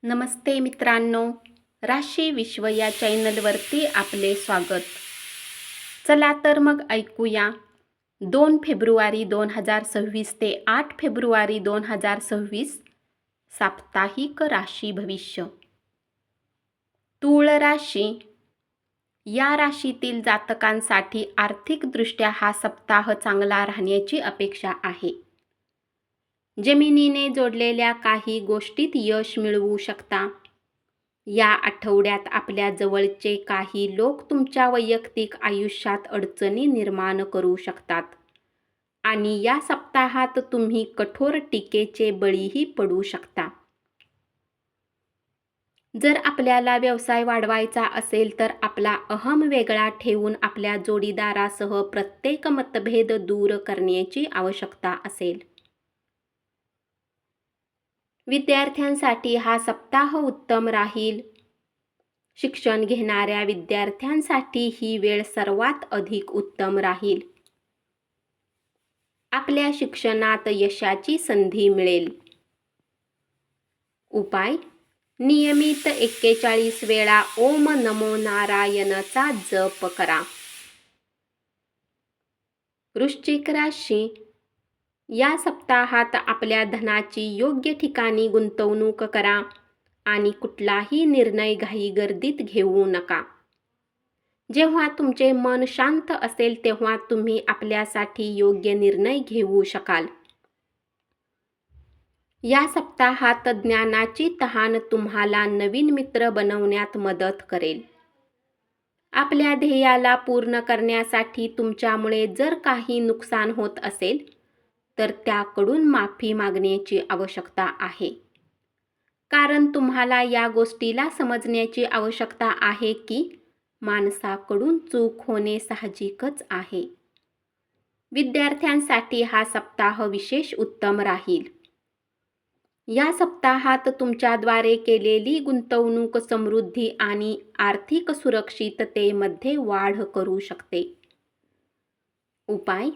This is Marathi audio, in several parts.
नमस्ते मित्रांनो, राशी विश्व या चॅनलवरती आपले स्वागत. चला तर मग ऐकूया 2 फेब्रुवारी 2026 ते 8 फेब्रुवारी 2026 साप्ताहिक राशी भविष्य. तूळ राशी. या राशीतील जातकांसाठी आर्थिकदृष्ट्या हा सप्ताह चांगला राहण्याची अपेक्षा आहे. जमिनीने जोडलेल्या काही गोष्टीत यश मिळवू शकता. या आठवड्यात आपल्या जवळचे काही लोक तुमच्या वैयक्तिक आयुष्यात अडचणी निर्माण करू शकतात आणि या सप्ताहात तुम्ही कठोर टीकेचे बळीही पडू शकता. जर आपल्याला व्यवसाय वाढवायचा असेल तर आपला अहम वेगळा ठेवून आपल्या जोडीदारासह प्रत्येक मतभेद दूर करण्याची आवश्यकता असेल. विद्यार्थ्यांसाठी हा सप्ताह उत्तम राहील. शिक्षण घेणाऱ्या विद्यार्थ्यांसाठी ही वेळ सर्वात अधिक उत्तम राहील. आपल्या शिक्षणात यशाची संधी मिळेल. उपाय: नियमित 41 वेळा ओम नमो नारायणचा जप करा. वृश्चिक राशी. या सप्ताहात आपल्या धनाची योग्य ठिकाणी गुंतवणूक करा आणि कुठलाही निर्णय घाईगर्दीत घेऊ नका. जेव्हा तुमचे मन शांत असेल तेव्हा तुम्ही आपल्यासाठी योग्य निर्णय घेऊ शकाल. या सप्ताहात ज्ञानाची तहान तुम्हाला नवीन मित्र बनवण्यात मदत करेल. आपल्या ध्येयाला पूर्ण करण्यासाठी तुमच्यामुळे जर काही नुकसान होत असेल तर त्याकडून माफी मागण्याची आवश्यकता आहे. कारण तुम्हाला या गोष्टीला समजण्याची आवश्यकता आहे की माणसाकडून चूक होणे साहजिकच आहे. विद्यार्थ्यांसाठी हा सप्ताह विशेष उत्तम राहील. या सप्ताहात तुमच्याद्वारे केलेली गुंतवणूक समृद्धी आणि आर्थिक सुरक्षिततेमध्ये वाढ करू शकते. उपाय: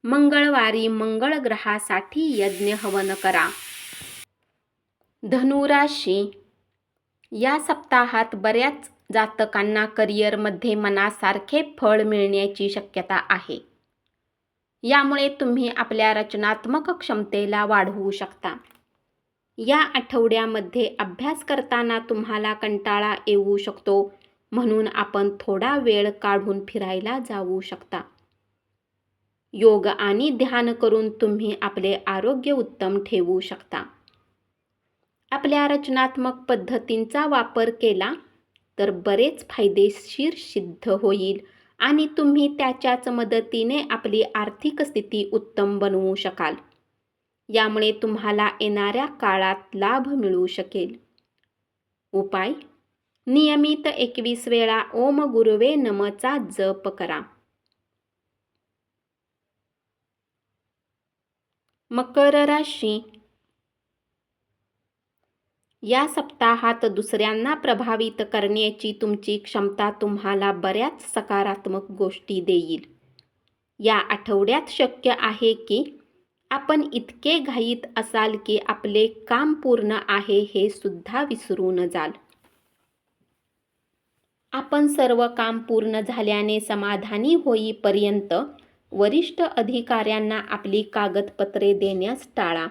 मंगळवारी मंगळ ग्रहासाठी यज्ञ हवन करा. धनु राशी. या सप्ताहात बऱ्याच जातकांना करिअरमध्ये मनासारखे फळ मिळण्याची शक्यता आहे. यामुळे तुम्ही आपल्या रचनात्मक क्षमतेला वाढवू शकता. या आठवड्यामध्ये अभ्यास करताना तुम्हाला कंटाळा येऊ शकतो, म्हणून आपण थोडा वेळ काढून फिरायला जाऊ शकता. योग आणि ध्यान करून तुम्ही आपले आरोग्य उत्तम ठेवू शकता. आपल्या रचनात्मक पद्धतींचा वापर केला तर बरेच फायदेशीर सिद्ध होईल आणि तुम्ही त्याच्याच मदतीने आपली आर्थिक स्थिती उत्तम बनवू शकाल. यामुळे तुम्हाला येणाऱ्या काळात लाभ मिळू शकेल. उपाय: नियमित 21 वेळा ओम गुरुवे नमःचा जप करा. मकर राशी. या सप्ताहात दुसऱ्यांना प्रभावित करण्याची तुमची क्षमता तुम्हाला बऱ्याच सकारात्मक गोष्टी देईल. या आठवड्यात शक्य आहे की आपण इतके घाईत असाल की आपले काम पूर्ण आहे हे सुद्धा विसरून जाल. आपण सर्व काम पूर्ण झाल्याने समाधानी होईपर्यंत वरिष्ठ अधिकाऱ्यांना आपली कागदपत्रे देण्यास टाळा.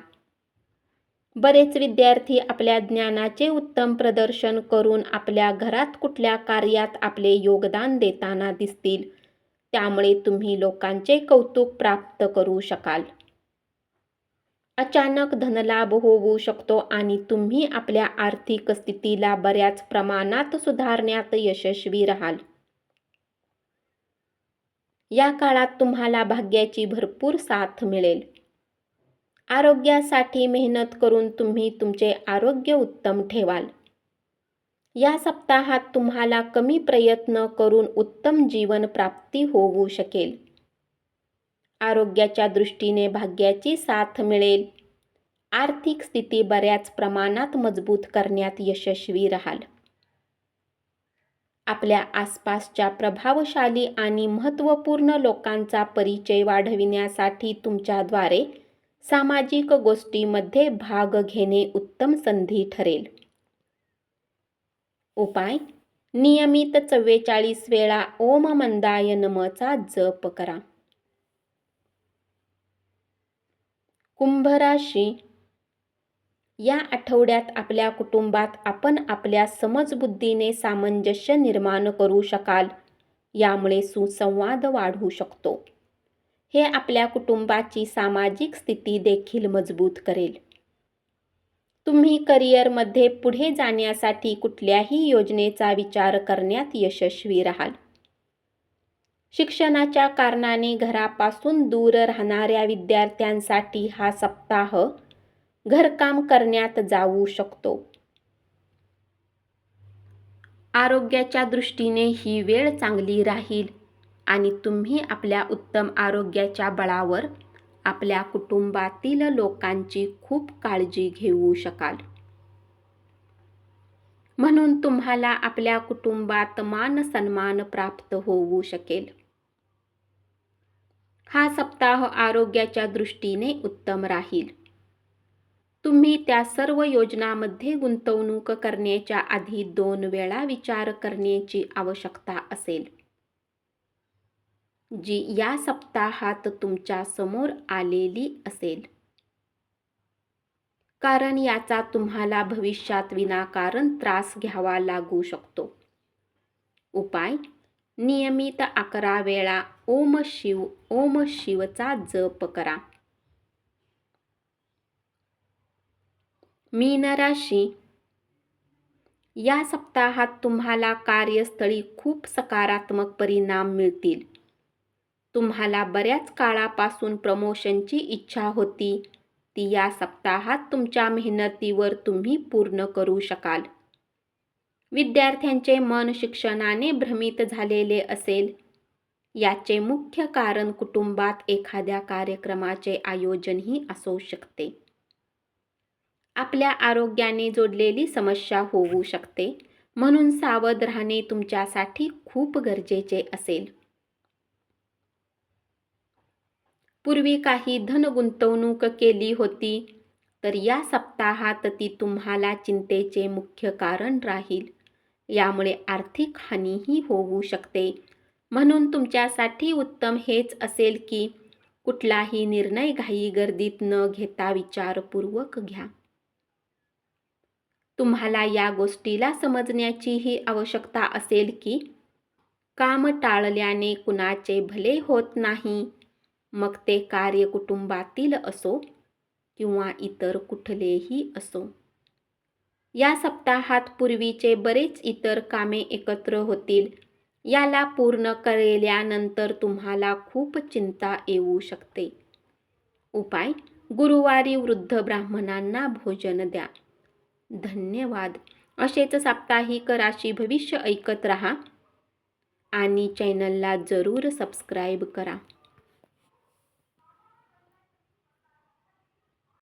बरेच विद्यार्थी आपल्या ज्ञानाचे उत्तम प्रदर्शन करून आपल्या घरात कुठल्या कार्यात आपले योगदान देताना दिसतील. त्यामुळे तुम्ही लोकांचे कौतुक प्राप्त करू शकाल. अचानक धनलाभ होऊ शकतो आणि तुम्ही आपल्या आर्थिक स्थितीला बऱ्याच प्रमाणात सुधारण्यात यशस्वी राहाल. या काळात तुम्हाला भाग्याची भरपूर साथ मिळेल. आरोग्यासाठी मेहनत करून तुम्ही तुमचे आरोग्य उत्तम ठेवाल. या सप्ताहात तुम्हाला कमी प्रयत्न करून उत्तम जीवन प्राप्ती होऊ शकेल. आरोग्याच्या दृष्टीने भाग्याची साथ मिळेल. आर्थिक स्थिती बऱ्याच प्रमाणात मजबूत करण्यात यशस्वी राहाल. आपल्या आसपासच्या प्रभावशाली आणि महत्त्वपूर्ण लोकांचा परिचय वाढविण्यासाठी तुमच्याद्वारे सामाजिक गोष्टींमध्ये भाग घेणे उत्तम संधी ठरेल. उपाय: नियमित 44 वेळा ओम मंदाय नमःचा जप करा. कुंभ राशी: या आठवड्यात आपल्या कुटुंबात आपण आपल्या समजबुद्धीने सामंजस्य निर्माण करू शकाल. यामुळे सुसंवाद वाढू शकतो. हे आपल्या कुटुंबाची सामाजिक स्थिती देखील मजबूत करेल. तुम्ही करिअरमध्ये पुढे जाण्यासाठी कुठल्याही योजनेचा विचार करण्यात यशस्वी राहाल. शिक्षणाच्या कारणाने घरापासून दूर राहणाऱ्या विद्यार्थ्यांसाठी हा सप्ताह घरकाम करण्यात जाऊ शकतो. आरोग्याच्या दृष्टीने ही वेळ चांगली राहील आणि तुम्ही आपल्या उत्तम आरोग्याच्या बळावर आपल्या कुटुंबातील लोकांची खूप काळजी घेऊ शकाल. म्हणून तुम्हाला आपल्या कुटुंबात मान सन्मान प्राप्त होऊ शकेल. हा सप्ताह आरोग्याच्या दृष्टीने उत्तम राहील. तुम्ही त्या सर्व योजनांमध्ये गुंतवणूक करण्याच्या आधी 2 वेळा विचार करण्याची आवश्यकता असेल, जी या सप्ताहात तुमच्या समोर आलेली असेल. कारण याचा तुम्हाला भविष्यात विनाकारण त्रास घ्यावा लागू शकतो. उपाय: नियमित 11 वेळा ओम शिवचा जप करा. मीन राशी: या सप्ताहात तुम्हाला कार्यस्थळी खूप सकारात्मक परिणाम मिळतील. तुम्हाला बऱ्याच काळापासून प्रमोशनची इच्छा होती, ती या सप्ताहात तुमच्या मेहनतीवर तुम्ही पूर्ण करू शकाल. विद्यार्थ्यांचे मन शिक्षणाने भ्रमित झालेले असेल. याचे मुख्य कारण कुटुंबात एखाद्या कार्यक्रमाचे आयोजनही असू शकते. आपल्या आरोग्याने जोडलेली समस्या होऊ शकते, म्हणून सावध राहणे तुमच्यासाठी खूप गरजेचे असेल. पूर्वी काही धन गुंतवणूक केली होती, तर या सप्ताहात ती तुम्हाला चिंतेचे मुख्य कारण राहील. यामुळे आर्थिक हानीही होऊ शकते. म्हणून तुमच्यासाठी उत्तम हेच असेल की कुठलाही निर्णय घाईगर्दीत न घेता विचारपूर्वक घ्या. तुम्हाला या गोष्टीला समजण्याचीही आवश्यकता असेल की काम टाळल्याने कुणाचे भले होत नाही, मग ते कार्य कुटुंबातील असो किंवा इतर कुठलेही असो. या सप्ताहात पूर्वीचे बरेच इतर कामे एकत्र होतील. याला पूर्ण केल्यानंतर तुम्हाला खूप चिंता येऊ शकते. उपाय: गुरुवारी वृद्ध ब्राह्मणांना भोजन द्या. धन्यवाद. असेच साप्ताहिक राशी भविष्य ऐकत रहा आणि चॅनलला जरूर सबस्क्राईब करा.